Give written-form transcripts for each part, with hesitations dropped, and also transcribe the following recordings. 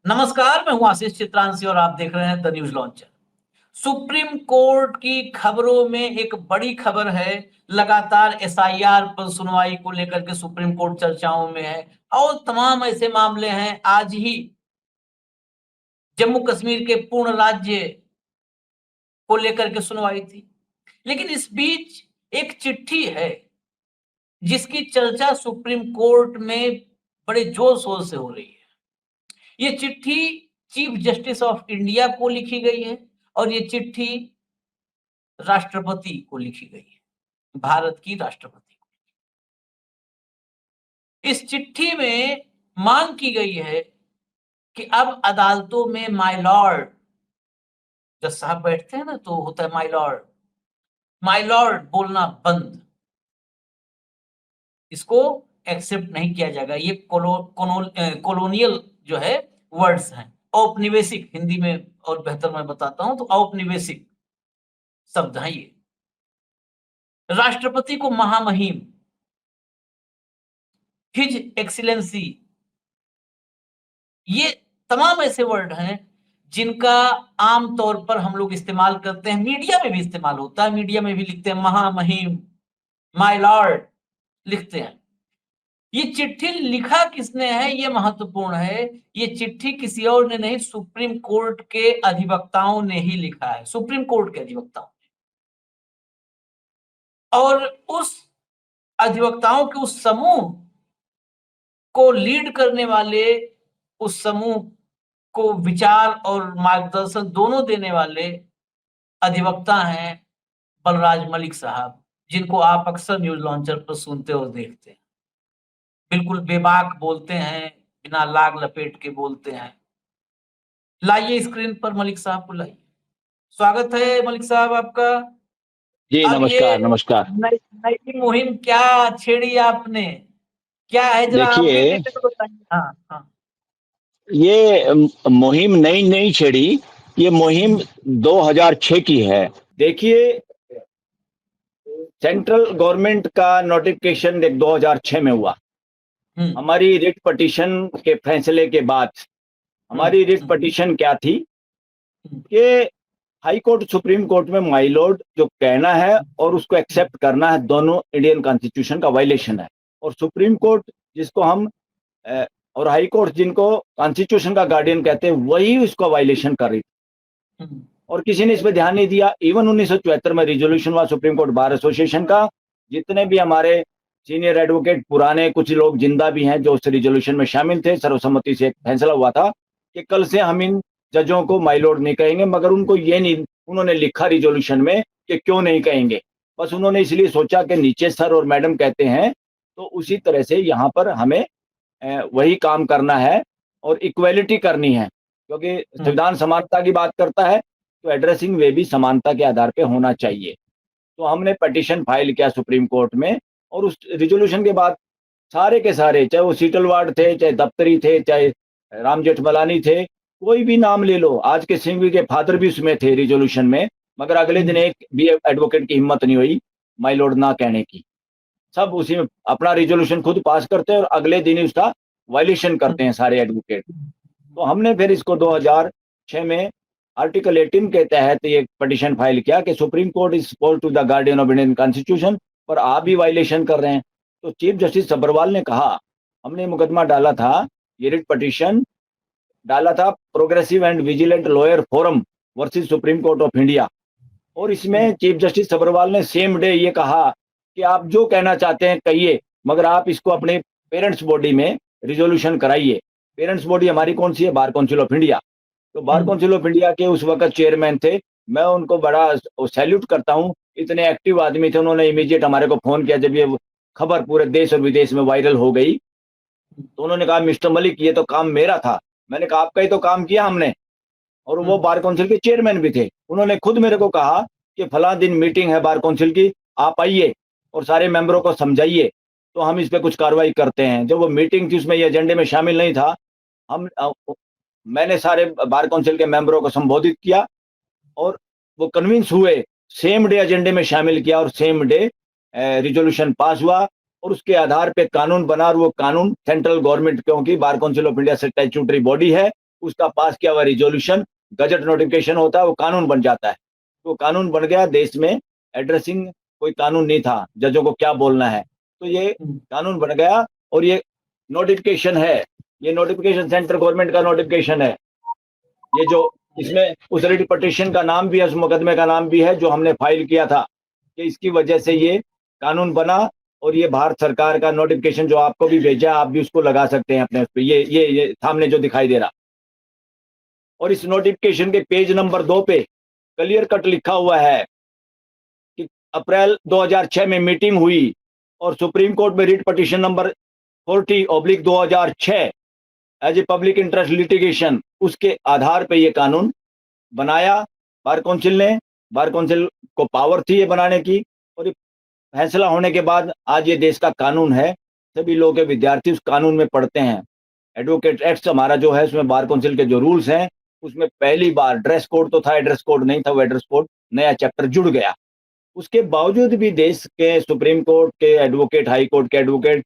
नमस्कार, मैं हूं आशीष चित्रांशी और आप देख रहे हैं the news launcher. Supreme court की खबरों में एक बड़ी खबर है। लगातार एसआईआर पर सुनवाई को लेकर के सुप्रीम कोर्ट चर्चाओं में है और तमाम ऐसे मामले हैं। आज ही जम्मू कश्मीर के पूर्ण राज्य को लेकर के सुनवाई थी, लेकिन इस बीच एक चिट्ठी है जिसकी चर्चा सुप्रीम कोर्ट में बड़े जोर शोर से हो रही है। ये चिट्ठी चीफ जस्टिस ऑफ इंडिया को लिखी गई है और ये चिट्ठी राष्ट्रपति को लिखी गई है, भारत की राष्ट्रपति को। इस चिट्ठी में मांग की गई है कि अब अदालतों में माय लॉर्ड, जज साहब बैठते हैं ना तो होता है माय लॉर्ड बोलना बंद। इसको एक्सेप्ट नहीं किया जाएगा। ये कॉलोनियल जो है वर्ड्स हैं, औपनिवेशिक हिंदी में और बेहतर मैं बताता हूं तो औपनिवेशिक शब्द है ये। राष्ट्रपति को महामहिम, हिज एक्सीलेंसी, ये तमाम ऐसे वर्ड हैं जिनका आम तौर पर हम लोग इस्तेमाल करते हैं, मीडिया में भी इस्तेमाल होता है। मीडिया में भी लिखते हैं महामहिम, माय लॉर्ड लिखते हैं। ये चिट्ठी लिखा किसने है ये महत्वपूर्ण है। ये चिट्ठी किसी और ने नहीं, सुप्रीम कोर्ट के अधिवक्ताओं ने ही लिखा है, सुप्रीम कोर्ट के अधिवक्ताओं ने। और उस अधिवक्ताओं के उस समूह को लीड करने वाले, उस समूह को विचार और मार्गदर्शन दोनों देने वाले अधिवक्ता हैं बलराज मलिक साहब, जिनको आप अक्सर न्यूज लॉन्चर पर सुनते और देखते हैं। बिल्कुल बेबाक बोलते हैं, बिना लाग लपेट के बोलते हैं। लाइए स्क्रीन पर मलिक साहब को लाइए। स्वागत है मलिक साहब आपका। जी अब ये नमस्कार नमस्कार। नई नई मुहिम क्या छेड़ी आपने, क्या है जरा आप भी देखिए, देखते तो बताइए। हाँ हाँ। ये मुहिम नई नई छेड़ी। ये मुहिम 2006 की है। देखिए, सेंट्रल गवर्नमेंट का नोटिफिकेशन 2006 में हुआ। हमारी रिट पिटीशन के फैसले के बाद हमारी रिट पिटीशन क्या थी कि हाई कोर्ट सुप्रीम कोर्ट में माय लॉर्ड जो कहना है और उसको एक्सेप्ट करना है, दोनों इंडियन कॉन्स्टिट्यूशन का वायलेशन है। और सुप्रीम कोर्ट जिसको हम और हाई कोर्ट जिनको कॉन्स्टिट्यूशन का गार्डियन कहते हैं, वही उसका वायलेशन कर रही थी और किसी ने इस पर ध्यान नहीं दिया। इवन 1974 में रिजोल्यूशन हुआ सुप्रीम कोर्ट बार एसोसिएशन का। जितने भी हमारे सीनियर एडवोकेट पुराने कुछ लोग जिंदा भी हैं जो उस रिजोल्यूशन में शामिल थे, सर्वसम्मति से एक फैसला हुआ था कि कल से हम इन जजों को माय लॉर्ड नहीं कहेंगे। मगर उनको ये नहीं उन्होंने लिखा रिजोल्यूशन में कि क्यों नहीं कहेंगे, बस उन्होंने इसलिए सोचा कि नीचे सर और मैडम कहते हैं तो उसी तरह से यहाँ पर हमें वही काम करना है और इक्वेलिटी करनी है, क्योंकि संविधान समानता की बात करता है तो एड्रेसिंग वे भी समानता के आधार पे होना चाहिए। तो हमने पिटीशन फाइल किया सुप्रीम कोर्ट में और उस रिजोल्यूशन के बाद सारे के सारे, चाहे वो सीटलवाड़ थे, चाहे दफ्तरी थे, चाहे राम जेठमलानी थे, कोई भी नाम ले लो, आज के सिंघवी के फादर भी उसमें थे रिजोल्यूशन में। मगर अगले दिन एक भी एडवोकेट की हिम्मत नहीं हुई माय लॉर्ड ना कहने की। सब उसी में अपना रिजोल्यूशन खुद पास करते हैं और अगले दिन ही उसका वायलेशन करते हैं सारे एडवोकेट। तो हमने फिर इसको 2006 में आर्टिकल 18 के तहत ये पिटीशन फाइल किया कि Supreme Court is suppose to the guardian of Indian constitution, पर आप भी वायलेशन कर रहे हैं। तो चीफ जस्टिस सब्रवाल ने कहा, हमने मुकदमा डाला था, ये रिट पिटीशन डाला था progressive and vigilant lawyer forum versus supreme court of India. और इसमें चीफ जस्टिस सब्रवाल ने सेम डे ये कहा कि आप जो कहना चाहते हैं कहिए, मगर आप इसको अपने पेरेंट्स बॉडी में रिजोल्यूशन कराइए। पेरेंट्स बॉडी हमारी कौन सी है? Bar council of India. तो बार काउंसिल ऑफ इंडिया के उस वक्त चेयरमैन थे, मैं उनको बड़ा सैल्यूट करता हूँ, इतने एक्टिव आदमी थे। उन्होंने इमीडिएट हमारे को फोन किया जब ये खबर पूरे देश और विदेश में वायरल हो गई। तो उन्होंने कहा, मिस्टर मलिक ये तो काम मेरा था। मैंने कहा, आपका ही तो काम किया हमने। और वो बार काउंसिल के चेयरमैन भी थे। उन्होंने खुद मेरे को कहा कि फला दिन मीटिंग है बार काउंसिल की, आप आइए और सारे मेंबरों को समझाइए तो हम इस पे कुछ कार्रवाई करते हैं। जब वो मीटिंग थी उसमें ये एजेंडे में शामिल नहीं था। मैंने सारे बार काउंसिल के मेंबरों को संबोधित किया और वो कन्विंस हुए, सेम डे एजेंडे में शामिल किया और सेम डे रिजोल्यूशन पास हुआ। और उसके आधार पे कानून बना और वो कानून सेंट्रल गवर्नमेंट, क्योंकि bar council of India statutory body है, उसका पास किया हुआ रिजोल्यूशन गजट नोटिफिकेशन होता है, वो कानून बन जाता है। तो कानून बन गया देश में। एड्रेसिंग कोई कानून नहीं था, जजों को क्या बोलना है, तो ये कानून बन गया। और ये नोटिफिकेशन है, ये नोटिफिकेशन सेंट्रल गवर्नमेंट का नोटिफिकेशन है। ये जो इसमें उस रिट पिटीशन का नाम भी है, उस मुकदमे का नाम भी है जो हमने फाइल किया था, कि इसकी वजह से ये कानून बना। और ये भारत सरकार का नोटिफिकेशन जो आपको भी भेजा, आप भी उसको लगा सकते हैं अपने उस पे, ये सामने जो दिखाई दे रहा। और इस नोटिफिकेशन के पेज नंबर 2 पे क्लियर कट लिखा हुआ है कि अप्रैल 2006 में मीटिंग हुई और सुप्रीम कोर्ट में writ petition number 40/2006 as a public interest litigation, उसके आधार पे ये कानून बनाया बार काउंसिल ने। बार काउंसिल को पावर थी ये बनाने की, और ये फैसला होने के बाद आज ये देश का कानून है। सभी लोग के विद्यार्थी उस कानून में पढ़ते हैं। एडवोकेट एक्ट हमारा जो है, उसमें बार काउंसिल के जो रूल्स हैं, उसमें पहली बार ड्रेस कोड तो था, एड्रेस कोड नहीं था। वो एड्रेस कोड नया चैप्टर जुड़ गया। उसके बावजूद भी देश के सुप्रीम कोर्ट के एडवोकेट, हाई कोर्ट के एडवोकेट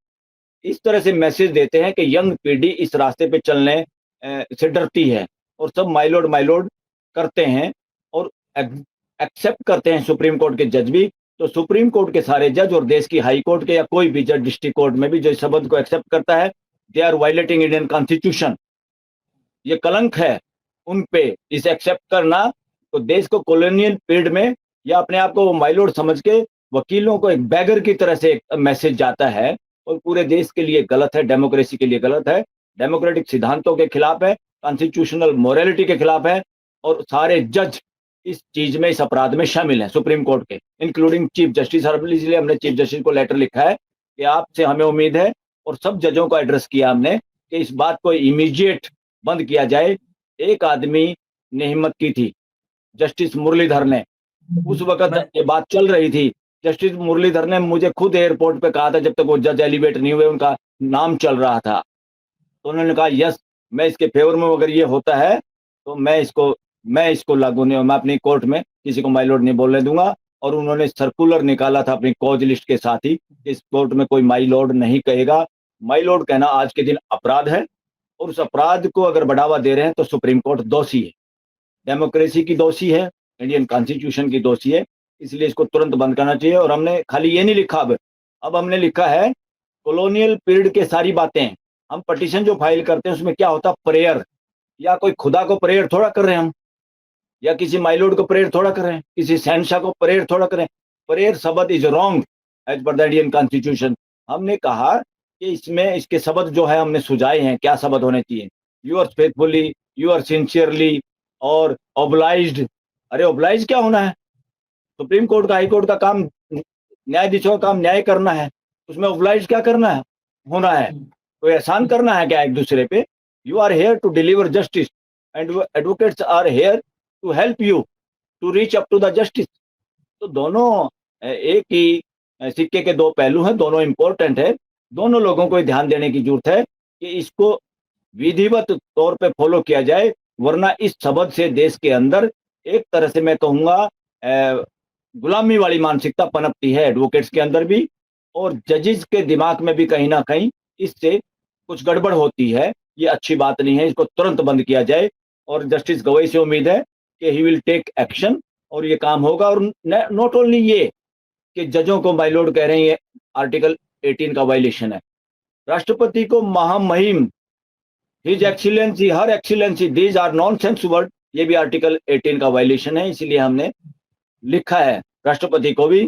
इस तरह से मैसेज देते हैं कि यंग पीढ़ी इस रास्ते पे चलने से डरती है, और सब माइलोड करते हैं और एक्सेप्ट करते हैं सुप्रीम कोर्ट के जज भी। तो सुप्रीम कोर्ट के सारे जज और देश की हाई कोर्ट के या कोई भी जज डिस्ट्रिक्ट कोर्ट में भी जो इस शब्द को एक्सेप्ट करता है, they are violating Indian constitution. ये कलंक है उन पे इसे एक्सेप्ट करना। तो देश को कॉलोनियल पीरियड में या अपने आप को माइलोड समझ के वकीलों को एक बैगर की तरह से एक मैसेज जाता है, और पूरे देश के लिए गलत है, डेमोक्रेसी के लिए गलत है, डेमोक्रेटिक सिद्धांतों के खिलाफ है, कॉन्स्टिट्यूशनल मोरालिटी के खिलाफ है। और सारे जज इस चीज में, इस अपराध में शामिल हैं, सुप्रीम कोर्ट के, इंक्लूडिंग चीफ जस्टिस। इसलिए हमने चीफ जस्टिस को लेटर लिखा है कि आपसे हमें उम्मीद है, और सब जजों को एड्रेस किया हमने, कि इस बात को इमीडिएट बंद किया जाए। एक आदमी ने हिम्मत की थी, जस्टिस मुरलीधर ने। उस वक्त ये बात चल रही थी, जस्टिस मुरलीधर ने मुझे खुद एयरपोर्ट पे कहा था, जब तक वो जज एलिवेट नहीं हुए, उनका नाम चल रहा था, तो उन्होंने कहा यस, मैं इसके फेवर में, अगर ये होता है तो मैं इसको लागू नहीं, मैं अपनी कोर्ट में किसी को माय लॉर्ड नहीं बोलने दूंगा। और उन्होंने सर्कुलर निकाला था अपनी कॉज लिस्ट के साथ ही, इस कोर्ट में कोई माय लॉर्ड नहीं कहेगा। माय लॉर्ड कहना आज के दिन अपराध है, और उस अपराध को अगर बढ़ावा दे रहे हैं तो सुप्रीम कोर्ट दोषी है, डेमोक्रेसी की दोषी है, इंडियन कॉन्स्टिट्यूशन की दोषी है। इसलिए इसको तुरंत बंद करना चाहिए। और हमने खाली ये नहीं लिखा, अब हमने लिखा है कॉलोनियल पीरियड के सारी बातें। हम पिटीशन जो फाइल करते हैं उसमें क्या होता है, प्रेयर, या कोई खुदा को प्रेयर थोड़ा कर रहे हैं हम, या किसी माइलॉर्ड को प्रेयर थोड़ा कर रहे हैं, किसी शहनशाह को प्रेयर थोड़ा करें। प्रेयर शब्द is wrong as per the Indian constitution. हमने कहा कि इसमें इसके शब्द जो है हमने सुझाए हैं, क्या शब्द होने चाहिए, you are faithfully, you are sincerely, और ऑब्लाइज्ड। अरे ऑब्लाइज क्या होना है? सुप्रीम कोर्ट का, हाई कोर्ट का काम, न्यायाधीशों का काम न्याय करना है, उसमें ऑब्लाइज क्या करना है, होना है? कोई एहसान करना है क्या एक दूसरे पे? You are here to deliver justice and advocates are here to help you to reach up to the justice. तो दोनों एक ही सिक्के के दो पहलू हैं, दोनों इंपॉर्टेंट है। दोनों लोगों को ध्यान देने की जरूरत है कि इसको विधिवत तौर पे फॉलो किया जाए, वरना इस शब्द से देश के अंदर एक तरह से मैं कहूँगा गुलामी वाली मानसिकता पनपती है, एडवोकेट्स के अंदर भी और जजेस के दिमाग में भी कहीं ना कहीं इससे कुछ गड़बड़ होती है। ये अच्छी बात नहीं है, इसको तुरंत बंद किया जाए। और जस्टिस गवई से उम्मीद है कि ही विल टेक एक्शन और ये काम होगा। और नॉट ओनली ये कि जजों को माय लॉर्ड कह रहे हैं, ये आर्टिकल 18 का वायलेशन है। राष्ट्रपति को महामहिम, his excellency, her excellency, these are nonsense word, ये भी आर्टिकल 18 का वायलेशन है। इसलिए हमने लिखा है राष्ट्रपति को भी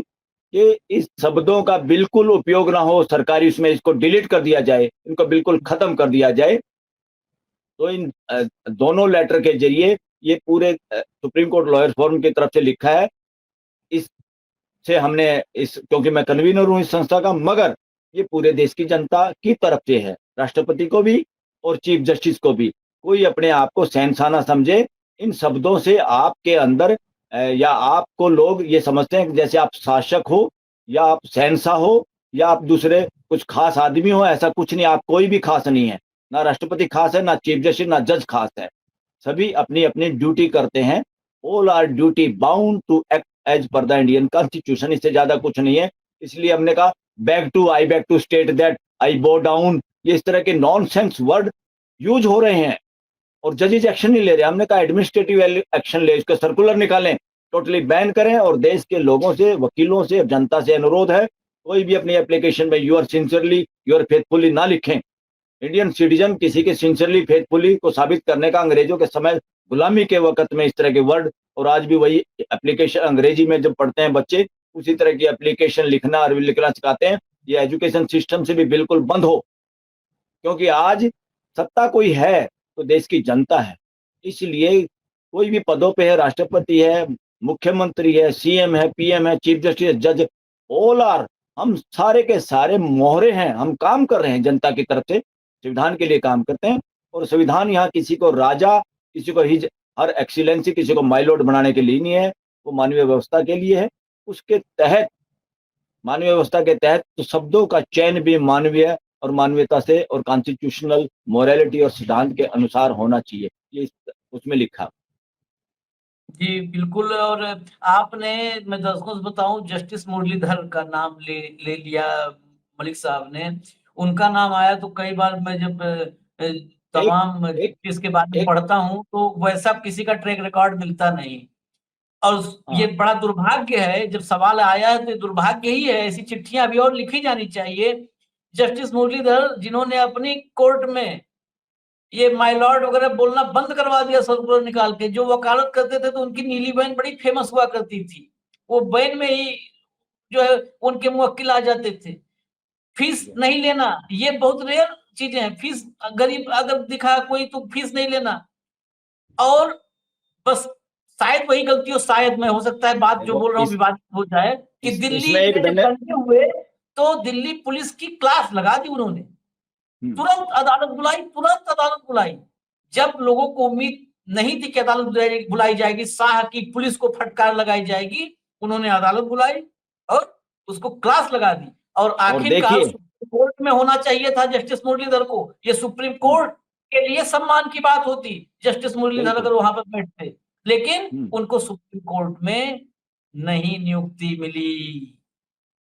कि इस शब्दों का बिल्कुल उपयोग ना हो सरकारी, उसमें इसको डिलीट कर दिया जाए, इनको बिल्कुल खत्म कर दिया जाए। तो इन दोनों लेटर के जरिए ये पूरे सुप्रीम कोर्ट लॉयर्स फोरम की तरफ से लिखा है। इससे हमने क्योंकि मैं कन्वीनर हूं इस संस्था का, मगर ये पूरे देश की जनता की तरफ से है, राष्ट्रपति को भी और चीफ जस्टिस को भी। कोई अपने आप को शहंशाह ना समझे। इन शब्दों से आपके अंदर या आपको लोग ये समझते हैं कि जैसे आप शासक हो या आप शहंशाह हो या आप दूसरे कुछ खास आदमी हो। ऐसा कुछ नहीं, आप कोई भी खास नहीं है, ना राष्ट्रपति खास है, ना चीफ जस्टिस, ना जज खास है। सभी अपनी अपनी ड्यूटी करते हैं। All are duty bound to act as per the Indian constitution. इससे ज्यादा कुछ नहीं है। इसलिए हमने कहा back to state that I bow down, ये इस तरह के नॉनसेंस वर्ड यूज हो रहे हैं और जजेज एक्शन नहीं ले रहे। हमने कहा एडमिनिस्ट्रेटिव एक्शन ले, इसका सर्कुलर निकालें, टोटली बैन करें, और देश के लोगों से, वकीलों से, जनता से अनुरोध है, कोई भी अपनी एप्लीकेशन में यूर सिंसियरली यूर फेथफुली ना लिखें। इंडियन सिटीजन किसी के सिंसियरली फेथफुली को साबित करने का अंग्रेजों के समय गुलामी के वक्त में इस तरह के वर्ड, और आज भी वही एप्लीकेशन अंग्रेजी में जब पढ़ते हैं बच्चे, उसी तरह की एप्लीकेशन लिखना और लिखना सिखाते हैं। ये एजुकेशन सिस्टम से भी बिल्कुल बंद हो, क्योंकि आज सत्ता कोई है तो देश की जनता है। इसलिए कोई भी पदों पे है, राष्ट्रपति है, मुख्यमंत्री है, सीएम है, पीएम है, चीफ जस्टिस, जज, ऑल आर, हम सारे के सारे मोहरे हैं। हम काम कर रहे हैं जनता की तरफ से, संविधान के लिए काम करते हैं। और संविधान यहाँ किसी को राजा, किसी को हिज हर एक्सीलेंसी, किसी को माइलॉर्ड बनाने के लिए नहीं है, वो मानवीय व्यवस्था के लिए है। उसके तहत, मानवीय व्यवस्था के तहत तो शब्दों का चयन भी मानवीय और मानवीयता से और कॉन्स्टिट्यूशनल मोरालिटी और सिद्धांत के अनुसार होना चाहिए, ये उसमें लिखा। जी बिल्कुल। और आपने, मैं दर्शकों से बताऊं, जस्टिस मुरलीधर का नाम ले लिया मलिक साहब ने। उनका नाम आया तो कई बार मैं जब एक तमाम एक जस्टिस के बारे में एक पढ़ता हूं तो वैसा किसी का ट्रैक रिकॉर्ड मिलता नहीं। और ये हाँ, बड़ा दुर्भाग्य है, जब सवाल आया है तो ये दुर्भाग्य ही है। ऐसी चिट्ठियां अभी और लिखी जानी चाहिए। जस्टिस मुरलीधर जिन्होंने अपनी कोर्ट में ये माय लॉर्ड वगैरह बोलना बंद करवा दिया सर्कुलर निकाल के। जो वकालत करते थे तो उनकी नीली बहन बड़ी फेमस हुआ करती थी, वो बहन में ही जो है उनके मुवक्किल आ जाते थे। फीस नहीं लेना, ये बहुत रेयर चीजें हैं। फीस, गरीब अगर दिखा कोई तो फीस नहीं लेना। और बस शायद वही गलती हो, शायद, मैं, हो सकता है बात जो देखो बोल रहा हूँ विवादित हो जाए, कि दिल्ली इसमें एक में जब दंगे हुए तो दिल्ली पुलिस की क्लास लगा दी उन्होंने। तुरंत अदालत बुलाई, तुरंत अदालत बुलाई। जब लोगों को उम्मीद नहीं थी कि अदालत बुलाई जाएगी, शाह की पुलिस को फटकार लगाई जाएगी, उन्होंने अदालत बुलाई और उसको क्लास लगा दी। और आखिरकार देखिए, सुप्रीम कोर्ट में होना चाहिए था जस्टिस मुरलीधर को। ये सुप्रीम कोर्ट के लिए सम्मान की बात होती जस्टिस मुरलीधर बिल्कुल। अगर वहां पर बैठते, लेकिन उनको सुप्रीम कोर्ट में नहीं नियुक्ति मिली।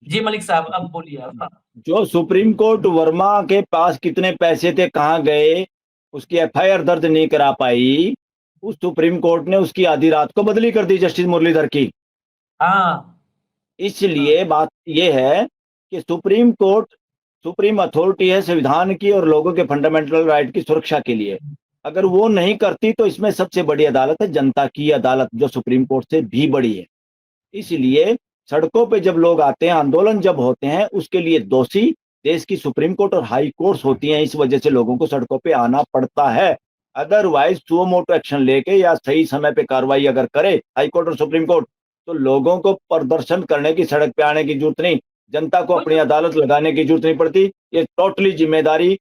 जी मलिक साहब, अब बोलिए आप। जो सुप्रीम कोर्ट वर्मा के पास कितने पैसे थे, कहाँ गए, उसकी एफआईआर दर्ज नहीं करा पाई, उस सुप्रीम कोर्ट ने उसकी आधी रात को बदली कर दी जस्टिस मुरलीधर की। हाँ इसलिए बात यह है कि सुप्रीम कोर्ट सुप्रीम अथॉरिटी है संविधान की और लोगों के फंडामेंटल राइट की सुरक्षा के लिए। अगर वो नहीं करती तो इसमें सबसे बड़ी अदालत है जनता की अदालत, जो सुप्रीम कोर्ट से भी बड़ी है। इसलिए सड़कों पे जब लोग आते हैं, आंदोलन जब होते हैं, उसके लिए दोषी देश की सुप्रीम कोर्ट और हाई कोर्ट्स होती हैं। इस वजह से लोगों को सड़कों पे आना पड़ता है। अदरवाइज सुओ मोटो एक्शन लेके या सही समय पे कार्रवाई अगर करे हाई कोर्ट और सुप्रीम कोर्ट, तो लोगों को प्रदर्शन करने की, सड़क पे आने की जरूरत नहीं, जनता को अपनी अदालत लगाने की जरूरत नहीं पड़ती। ये टोटली जिम्मेदारी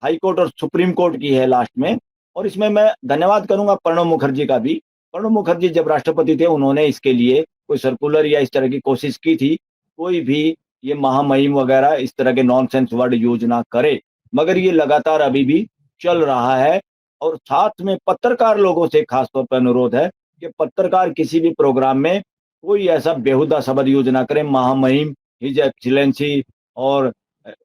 हाई कोर्ट और सुप्रीम कोर्ट की है लास्ट में। और इसमें मैं धन्यवाद करूंगा प्रणब मुखर्जी का भी। प्रणब मुखर्जी जब राष्ट्रपति थे, उन्होंने इसके लिए कोई सर्कुलर या इस तरह की कोशिश की थी। कोई भी ये महामहिम वगैरह इस तरह के नॉनसेंस वर्ड यूज ना करे, मगर ये लगातार अभी भी चल रहा है। और साथ में पत्रकार लोगों से खासतौर पर अनुरोध है कि पत्रकार किसी भी प्रोग्राम में कोई ऐसा बेहुदा शब्द यूज ना करें, महामहिम, हिज एक्सीलेंसी और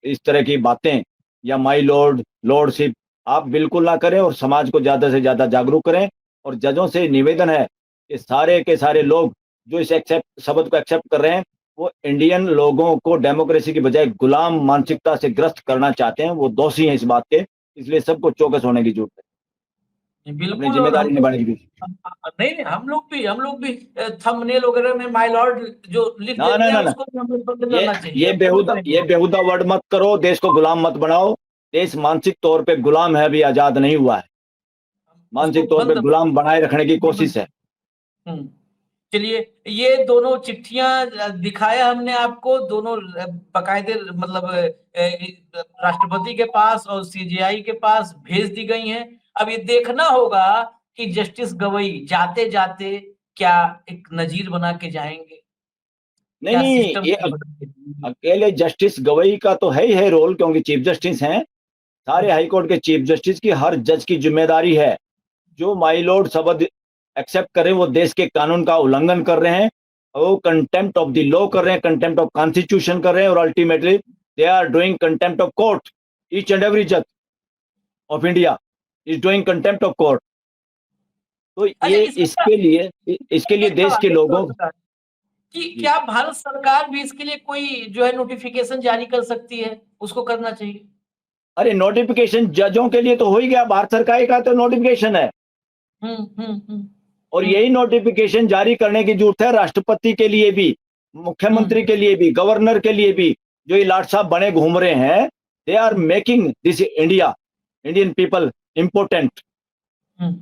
इस तरह की बातें, या माई लॉर्ड, लॉर्डशिप, आप बिल्कुल ना करें। और समाज को ज्यादा से ज्यादा जागरूक करें। और जजों से निवेदन है कि सारे के सारे लोग जो इस शब्द को एक्सेप्ट कर रहे हैं, वो इंडियन लोगों को डेमोक्रेसी की बजाय गुलाम मानसिकता से ग्रस्त करना चाहते हैं, वो दोषी हैं इस बात के। इसलिए सबको चौकस होने की जरूरत है, अपनी बिल्कुल। और जिम्मेदारी निभाने की जरूरत नहीं नहीं, हम लोग भी थंबनेल वगैरह में माय लॉर्ड जो लिख है। ना देते ना हैं ना ना, उसको भी हम लोग बंद ये करना चाहिए। ये अब बंद बेहुदा करेंगे। ये बेहुदा वर्ड मत करो, देश को गुलाम मत बनाओ। देश मानसिक तौर पे गुलाम है, अभी आजाद नहीं हुआ है। उसको मानसिक तौर पे बंद। गुलाम बनाए रखने की कोशिश है। हम्म। चलिए, ये दोनों चिट्ठियां दिखाया हमने आपको, दोनों बाकायदे मतलब राष्ट्रपति के पास और सीजेआई के पास भेज दी गई हैं। अब ये देखना होगा कि जस्टिस गवई जाते जाते क्या एक नजीर बना के जाएंगे, नहीं क्या नहीं, सिस्टम ये को बदल के जाएंगे। अकेले जस्टिस गवई का तो है ही है रोल, क्योंकि चीफ जस्टिस हैं। सारे हाई कोर्ट के चीफ जस्टिस की, हर जज की जिम्मेदारी है। जो माई लॉर्ड शब्द एक्सेप्ट करें, वो देश के कानून का उल्लंघन कर रहे हैं, वो कंटेम्प्ट ऑफ द लॉ कर रहे हैं, कंटेम्प्ट ऑफ कॉन्स्टिट्यूशन कर रहे हैं, और ultimately they are doing contempt of court, each and every जज of India. Is doing contempt of court. तो अच्छा, ये इसमें इसके लिए एक देश के सवाल लोगों सरकार, कि जी, क्या भारत सरकार भी इसके लिए कोई जो है नोटिफिकेशन जारी कर सकती है? उसको करना चाहिए। अरे नोटिफिकेशन जजों के लिए तो हो ही गया, भारत सरकार का तो नोटिफिकेशन है। हम्म हम्म हम्म और हम्म यही नोटिफिकेशन जारी करने की जरूरत है राष्ट्रपति के लिए भी, मुख्यमंत्री हम्म के लिए भी, गवर्नर के लिए भी। जो ये लाट साहब बने घूम रहे हैं, they are hmm making this Indian people important hmm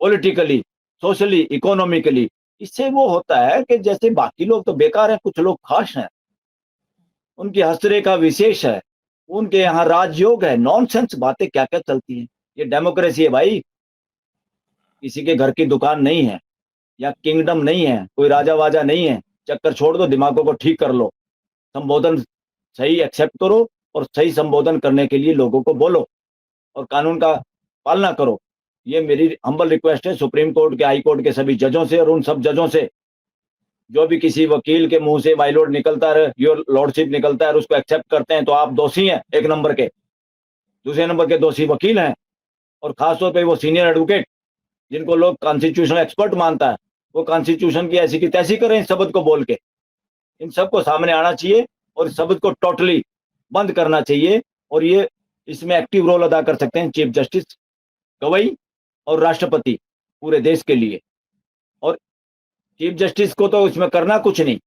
politically, socially, economically. इससे वो होता है कि जैसे बाकी लोग तो बेकार हैं, कुछ लोग खास हैं, उनकी हस्तरेखा विशेष है, उनके यहाँ राजयोग है। नॉनसेंस बातें क्या क्या चलती हैं। ये डेमोक्रेसी है भाई, किसी के घर की दुकान नहीं है, या किंगडम नहीं है, कोई राजा वाजा नहीं है। चक्कर छोड़ दो, दिमागों को ठीक कर लो, संबोधन सही एक्सेप्ट करो, और सही संबोधन करने के लिए लोगों को बोलो, और कानून का पालना करो। ये मेरी हम्बल रिक्वेस्ट है सुप्रीम कोर्ट के, हाई कोर्ट के सभी जजों से, और उन सब जजों से जो भी किसी वकील के मुंह से माय लॉर्ड निकलता है, योर लॉर्डशिप निकलता है, और उसको एक्सेप्ट करते हैं, तो आप दोषी हैं एक नंबर के। दूसरे नंबर के दोषी वकील हैं, और खासतौर पर वो सीनियर एडवोकेट जिनको लोग कॉन्स्टिट्यूशनल एक्सपर्ट मानता है, वो कॉन्स्टिट्यूशन की ऐसी की तैसी करें इस शब्द को बोल के। इन सबको सामने आना चाहिए, और इस शब्द को टोटली बंद करना चाहिए। और ये इसमें एक्टिव रोल अदा कर सकते हैं चीफ जस्टिस, गवई और राष्ट्रपति पूरे देश के लिए। और चीफ जस्टिस को तो इसमें करना कुछ नहीं,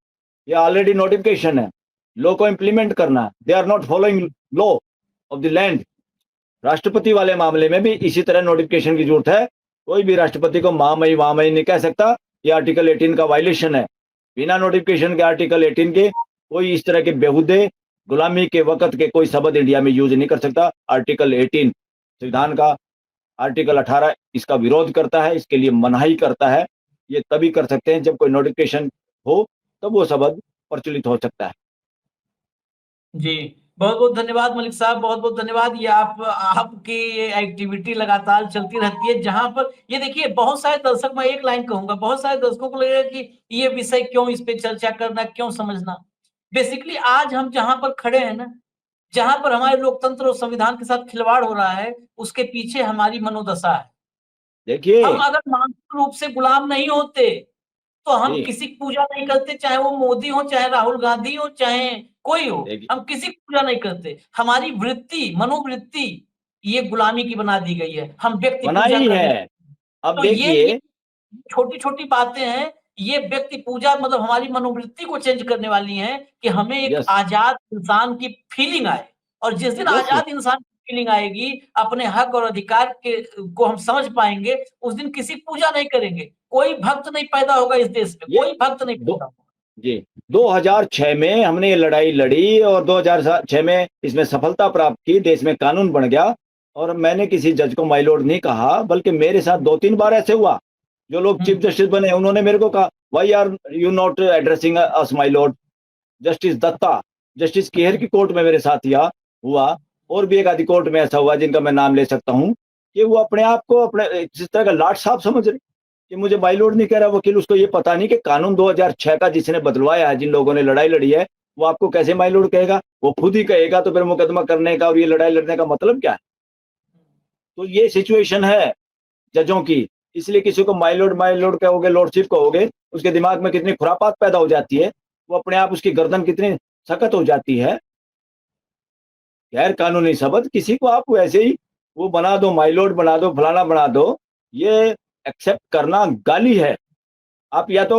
ये ऑलरेडी नोटिफिकेशन है, लॉ को इंप्लीमेंट करना। They are not following law of the land. राष्ट्रपति वाले मामले में भी इसी तरह नोटिफिकेशन की जरूरत है। कोई भी राष्ट्रपति को महामहिम महामहिम नहीं कह सकता, ये आर्टिकल 18 का वायलेशन है। बिना नोटिफिकेशन के आर्टिकल 18 के कोई इस तरह के बेहुदे गुलामी के वक्त के कोई शब्द इंडिया में यूज नहीं कर सकता। आर्टिकल 18 संविधान का, आर्टिकल 18 इसका विरोध करता है, इसके लिए मनाही करता है। ये तभी कर सकते हैं जब कोई नोटिफिकेशन हो, तब वो शब्द प्रचलित हो सकता है। जी, बहुत बहुत धन्यवाद मलिक साहब, बहुत बहुत धन्यवाद। ये आपकी ये एक्टिविटी लगातार चलती रहती है, जहां पर ये देखिए बहुत सारे दर्शक, मैं एक लाइन कहूंगा, बहुत सारे दर्शकों को लगेगा कि ये विषय क्यों, इस पे चर्चा करना, क्यों समझना। बेसिकली आज हम जहां पर खड़े हैं ना, जहां पर हमारे लोकतंत्र और संविधान के साथ खिलवाड़ हो रहा है, उसके पीछे हमारी मनोदशा है। हम देखिए अगर मानसिक रूप से गुलाम नहीं होते तो हम जी, किसी की पूजा नहीं करते, चाहे वो मोदी हो, चाहे राहुल गांधी हो, चाहे कोई हो। देखिए हम किसी की पूजा नहीं करते। हमारी वृत्ति, मनोवृत्ति ये गुलामी की बना दी गई है। हम व्यक्ति पूजा मनाही करने है। लगे। अब तो ये देखिए, छोटी-छोटी बातें हैं। ये व्यक्ति पूजा मतलब हमारी मनोवृत्ति को चेंज करने वाली हैं, कि हमें एक यस, आज़ाद इंसान की फीलिंग आए। और जिस दिन यस, आज़ाद इंसान की फीलिंग आएगी, अपने हक और अधिकार के को हम समझ पाएँगे, उस दिन किसी की पूजा नहीं करेंगे। कोई भक्त नहीं पैदा होगा इस देश में, ये कोई भक्त नहीं दो पैदा होगा। जी, 2006 में हमने ये लड़ाई लड़ी, और 2006 में इसमें सफलता प्राप्त की, देश में कानून बन गया। और मैंने किसी जज को माय लॉर्ड नहीं कहा, बल्कि मेरे साथ 2-3 बार ऐसे हुआ। जो लोग हुँ, चीफ जस्टिस बने, उन्होंने मेरे को कहा, why are you not addressing us my lord. Justice Dutta, justice Khehar की कोर्ट में मेरे साथ यह हुआ, और भी एक आधी कोर्ट में ऐसा हुआ जिनका मैं नाम ले सकता हूं, कि वो अपने आप को अपने जिस तरह का लाट साहब समझ रहे कि मुझे माय लॉर्ड नहीं कह रहा वकील। उसको ये पता नहीं कि कानून 2006 का जिसने बदलवाया है, जिन लोगों ने लड़ाई लड़ी है, वो आपको कैसे माय लॉर्ड कहेगा। वो खुद ही कहेगा, तो फिर मुकदमा करने का और ये लड़ाई लड़ने का मतलब क्या है। तो ये सिचुएशन है जजों की। इसलिए किसी को माय लॉर्ड कहोगे, लॉर्डशिप कहोगे, उसके दिमाग में कितनी खुरापात पैदा हो जाती है, वो अपने आप उसकी गर्दन कितनी सख्त हो जाती है। गैर कानूनी शब्द किसी को आप वैसे ही वो बना दो, माय लॉर्ड बना दो, फलाना बना दो, ये एक्सेप्ट करना गाली है। आप या तो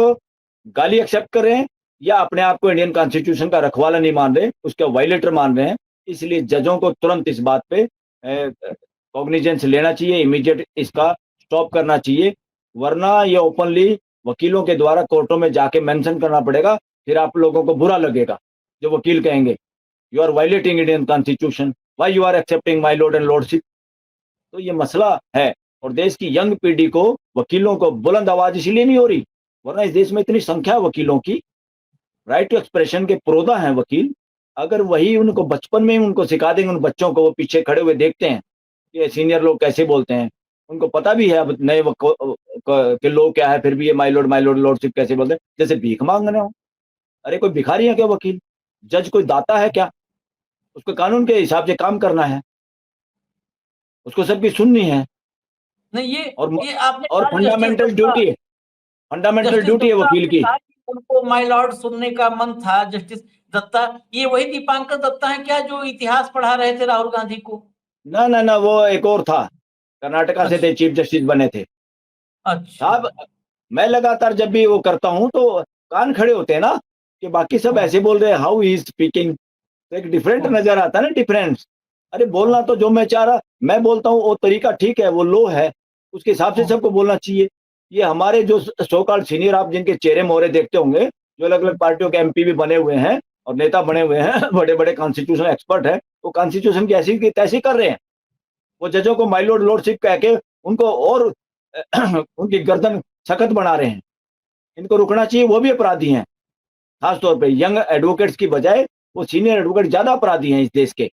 गाली एक्सेप्ट कर रहे हैं, या अपने आप को इंडियन कॉन्स्टिट्यूशन का रखवाला नहीं मान रहे, उसका वायलेटर मान रहे हैं। इसलिए जजों को तुरंत इस बात पे कॉग्निजेंस लेना चाहिए, इमीडिएट इसका स्टॉप करना चाहिए। वरना ये ओपनली वकीलों के द्वारा कोर्टों में जाके मेंशन करना पड़ेगा। फिर आप लोगों को बुरा लगेगा, जो वकील कहेंगे you are violating Indian constitution, why you are accepting my lord and lordship. तो ये मसला है। और देश की यंग पीढ़ी को, वकीलों को बुलंद आवाज इसलिए नहीं हो रही, वरना इस देश में इतनी संख्या है वकीलों की, राइट टू एक्सप्रेशन के पुरोधा हैं वकील। अगर वही उनको बचपन में ही उनको सिखा देंगे, उन बच्चों को, वो पीछे खड़े हुए देखते हैं कि सीनियर लोग कैसे बोलते हैं, उनको पता भी है अब नए के लोग क्या है, फिर भी ये माय लॉर्ड लॉर्डशिप कैसे बोलते हैं, जैसे भीख मांगने हो। अरे कोई भिखारी है क्या वकील? जज कोई दाता है क्या? उसको कानून के हिसाब से काम करना है, उसको सबकी सुननी है। नहीं, ये आपने और कहा फंडामेंटल ड्यूटी है वकील की। उनको माय लॉर्ड सुनने का मन था जस्टिस दत्ता। ये वही दीपांकर दत्ता है क्या जो इतिहास पढ़ा रहे थे राहुल गांधी को? ना ना ना, वो एक और था, कर्नाटका से थे, चीफ जस्टिस बने थे अच्छा। साहब। मैं लगातार जब भी वो करता हूँ तो कान खड़े होते हैं ना, कि बाकी सब ऐसे बोल रहे हैं, हाउ ही इज स्पीकिंग, तो एक डिफरेंट नजर आता है ना, डिफरेंस। अरे बोलना तो जो मैं चाह रहा, मैं बोलता हूँ वो तरीका ठीक है, वो लो है, उसके हिसाब से सबको बोलना चाहिए। ये हमारे जो सो कॉल्ड सीनियर, आप जिनके चेहरे मोहरे देखते होंगे, जो अलग अलग पार्टियों के एमपी भी बने हुए हैं और नेता बने हुए हैं बड़े बड़े कॉन्स्टिट्यूशनल एक्सपर्ट हैं, वो कॉन्स्टिट्यूशन की ऐसी की तैसी कर रहे हैं। वो जजों को माय लॉर्ड लॉर्डशिप कह के उनको और उनकी गर्दन सख्त बना रहे हैं। इनको रुकना चाहिए, वो भी अपराधी हैं। खासतौर पे यंग एडवोकेट्स की बजाय वो सीनियर एडवोकेट ज्यादा अपराधी हैं इस देश के।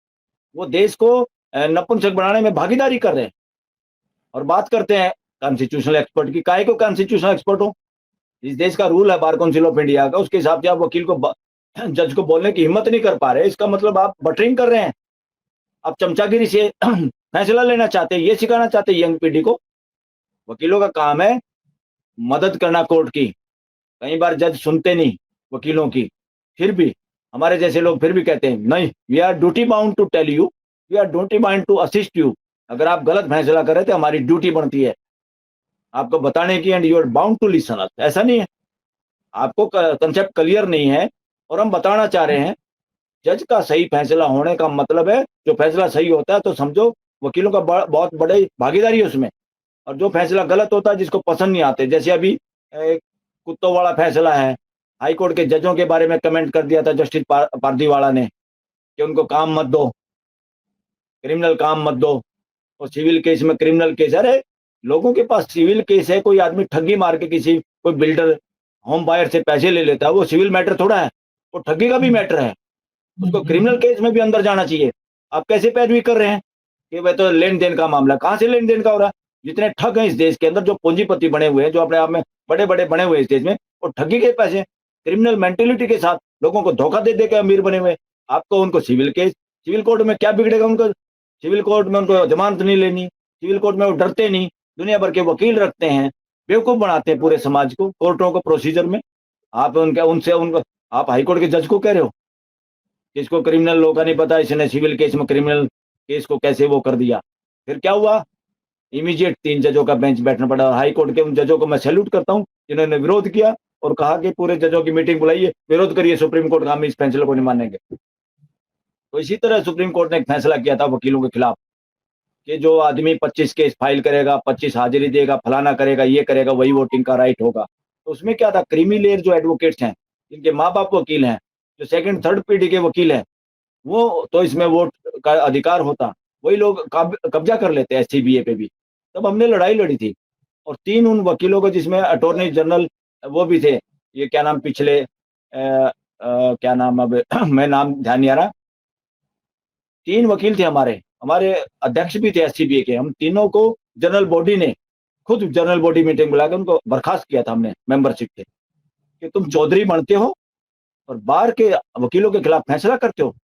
वो देश को नपुंसक बनाने में भागीदारी कर रहे हैं। और बात करते हैं कॉन्स्टिट्यूशनल एक्सपर्ट की, काहे को कॉन्स्टिट्यूशनल एक्सपर्ट हो? इस देश का रूल है बार काउंसिल ऑफ इंडिया का, उसके हिसाब से आप वकील को जज को बोलने की हिम्मत नहीं कर पा रहे, इसका मतलब आप बटरिंग कर रहे हैं, आप चमचागिरी से फैसला लेना चाहते हैं, ये सिखाना चाहते हैं यंग पीढ़ी को। वकीलों का काम है मदद करना कोर्ट की। कई बार जज सुनते नहीं वकीलों की, फिर भी हमारे जैसे लोग फिर भी कहते हैं नहीं, we are duty bound to tell you, we are duty bound to assist you. अगर आप गलत फैसला करें तो हमारी ड्यूटी बनती है आपको बताने की, and you are bound to listen us. ऐसा नहीं है, आपको कंसेप्ट क्लियर नहीं है और हम बताना चाह रहे हैं। जज का सही फैसला होने का मतलब है, जो फैसला सही होता है तो समझो वकीलों का बहुत बड़ी भागीदारी है उसमें। और जो फैसला गलत होता है, जिसको पसंद नहीं आते, जैसे अभी कुत्तों वाला फैसला है, हाई कोर्ट के जजों के बारे में कमेंट कर दिया था जस्टिस पारदीवाला ने कि उनको काम मत दो, क्रिमिनल काम मत दो, और सिविल केस में क्रिमिनल केस। अरे लोगों के पास सिविल केस है, कोई आदमी ठगी मार के किसी कोई बिल्डर होम बायर से पैसे ले लेता है, वो सिविल मैटर थोड़ा है, वो ठगी का भी मैटर है, उसको क्रिमिनल केस में भी अंदर जाना चाहिए। आप कैसे पैरवी कर रहे हैं कि वह तो लेन देन का मामला, कहाँ से लेन देन का हो रहा है? जितने ठग हैं इस देश के अंदर, जो पूंजीपति बने हुए हैं, जो अपने आप में बड़े बड़े बने हुए हैं इस देश में, वो ठगी के पैसे, क्रिमिनल मेंटेलिटी के साथ लोगों को धोखा दे दे के अमीर बने हुए। आपको उनको सिविल केस, सिविल कोर्ट में क्या बिगड़ेगा उनको? सिविल कोर्ट में उनको जमानत नहीं लेनी, सिविल कोर्ट में वो डरते नहीं, दुनिया भर के वकील रखते हैं, बेवकूफ बनाते हैं पूरे समाज को कोर्टों को प्रोसीजर में। आप उनके उनसे उनको आप हाईकोर्ट के जज को कह रहे हो इसको क्रिमिनल लॉ का नहीं पता, इसने सिविल केस में क्रिमिनल केस को कैसे वो कर दिया। फिर क्या हुआ? इमीडिएट 3 जजों का बेंच बैठना पड़ा। हाई कोर्ट के उन जजों को मैं सैल्यूट करता हूं जिन्होंने विरोध किया और कहा कि पूरे जजों की मीटिंग बुलाइए, विरोध करिए सुप्रीम कोर्ट का, हम इस फैसले को नहीं मानेंगे। तो इसी तरह सुप्रीम कोर्ट ने एक फैसला किया था वकीलों के खिलाफ कि जो आदमी 25 केस फाइल करेगा, 25 हाजिरी देगा, फलाना करेगा, ये करेगा, वही वोटिंग का राइट होगा। तो उसमें क्या था, क्रीमी लेयर जो एडवोकेट्स हैं, जिनके माँ बाप वकील हैं, जो सेकंड थर्ड पीढ़ी के वकील हैं, वो तो इसमें वोट का अधिकार होता, वही लोग कब्जा कर लेते एससीबीए पे भी। तब हमने लड़ाई लड़ी थी और 3 उन वकीलों को, जिसमें अटॉर्नी जनरल वो भी थे, ये क्या नाम पिछले क्या नाम, अब मैं नाम ध्यान नहीं आ रहा, 3 वकील थे हमारे, हमारे अध्यक्ष भी थे एससीबीए के। हम तीनों को जनरल बॉडी ने खुद जनरल बॉडी मीटिंग बुलाकर उनको बर्खास्त किया था हमने मेंबरशिप से, कि तुम चौधरी बनते हो और बार के वकीलों के खिलाफ फैसला करते हो,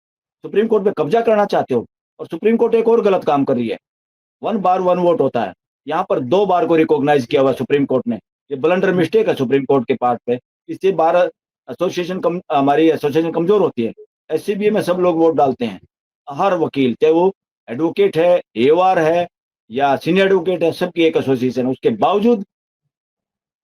सुप्रीम कोर्ट पे कब्जा करना चाहते हो। और सुप्रीम कोर्ट एक और गलत काम कर रही है, 1 बार 1 वोट होता है, यहाँ पर 2 बार को रिकॉग्नाइज किया हुआ सुप्रीम कोर्ट ने। ये ब्लंडर मिस्टेक है सुप्रीम कोर्ट के पार्ट पे, इससे बार एसोसिएशन हमारी एसोसिएशन कमजोर होती है। एससीबीए में सब लोग वोट डालते हैं, हर वकील, चाहे वो एडवोकेट है, एओआर है या सीनियर एडवोकेट है, सबकी एक एसोसिएशन है। उसके बावजूद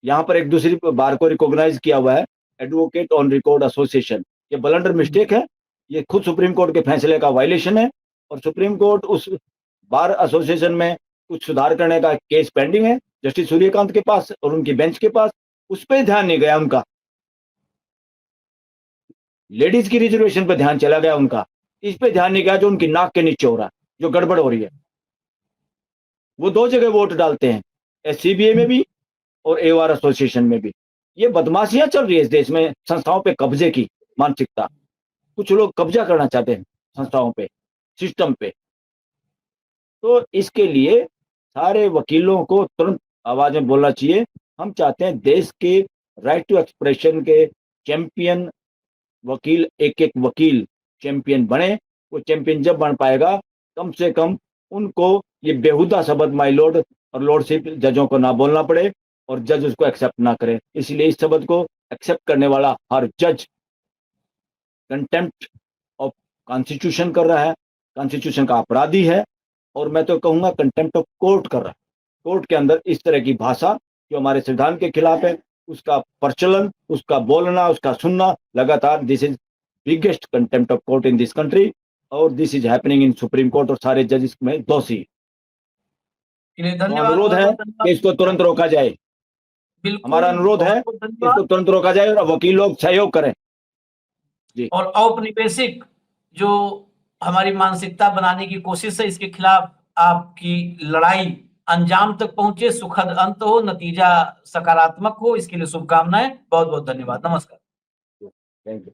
यहाँ पर एक दूसरी बार को रिकॉग्नाइज किया हुआ है, एडवोकेट ऑन रिकॉर्ड एसोसिएशन। ये ब्लंडर मिस्टेक है, ये खुद सुप्रीम कोर्ट के फैसले का वायलेशन है। और सुप्रीम कोर्ट उस बार एसोसिएशन में कुछ सुधार करने का केस पेंडिंग है जस्टिस सूर्यकांत के पास और उनकी बेंच के पास, उस पर ध्यान नहीं गया उनका। लेडीज की रिजर्वेशन पे ध्यान चला गया उनका, इस पे ध्यान नहीं गया जो उनकी नाक के नीचे हो रहा है, जो गड़बड़ हो रही है। वो 2 जगह वोट डालते हैं, एससीबीए में भी और एओआर एसोसिएशन में भी। ये बदमाशियां चल रही है इस देश में, संस्थाओं पे कब्जे की मानसिकता, कुछ लोग कब्जा करना चाहते हैं संस्थाओं पे, सिस्टम पे। तो इसके लिए सारे वकीलों को तुरंत आवाज में बोलना चाहिए। हम चाहते हैं देश के राइट टू एक्सप्रेशन के चैंपियन वकील, एक एक वकील चैंपियन बने। वो चैंपियन जब बन पाएगा, कम से कम उनको ये बेहुदा शब्द माय लॉर्ड और लॉर्डशिप जजों को ना बोलना पड़े और जज उसको एक्सेप्ट ना करे। इसलिए इस शब्द को एक्सेप्ट करने वाला हर जज कंटेम्प्ट ऑफ कॉन्स्टिट्यूशन कर रहा है, कॉन्स्टिट्यूशन का अपराधी है, और मैं तो कहूंगा कंटेम्प्ट ऑफ कोर्ट कर रहा है। कोर्ट के अंदर इस तरह की भाषा जो हमारे संविधान के खिलाफ है, उसका प्रचलन, उसका बोलना, उसका सुनना लगातार, this is biggest contempt of court in this country, और this is happening in supreme court, और सारे जज इसमें दोषी। धन्यवाद, अनुरोध है कि इसको तुरंत रोका जाए। हमारा अनुरोध है कि इसको तुरंत रोका जाए और वकील लोग सहयोग करें जी। और औपनिवेशिक जो हमारी मानसिकता बनाने की कोशिश है, इसके खिलाफ आपकी लड़ाई अंजाम तक पहुंचे, सुखद अंत हो, नतीजा सकारात्मक हो, इसके लिए शुभकामनाएं। बहुत बहुत धन्यवाद। नमस्कार। Thank you.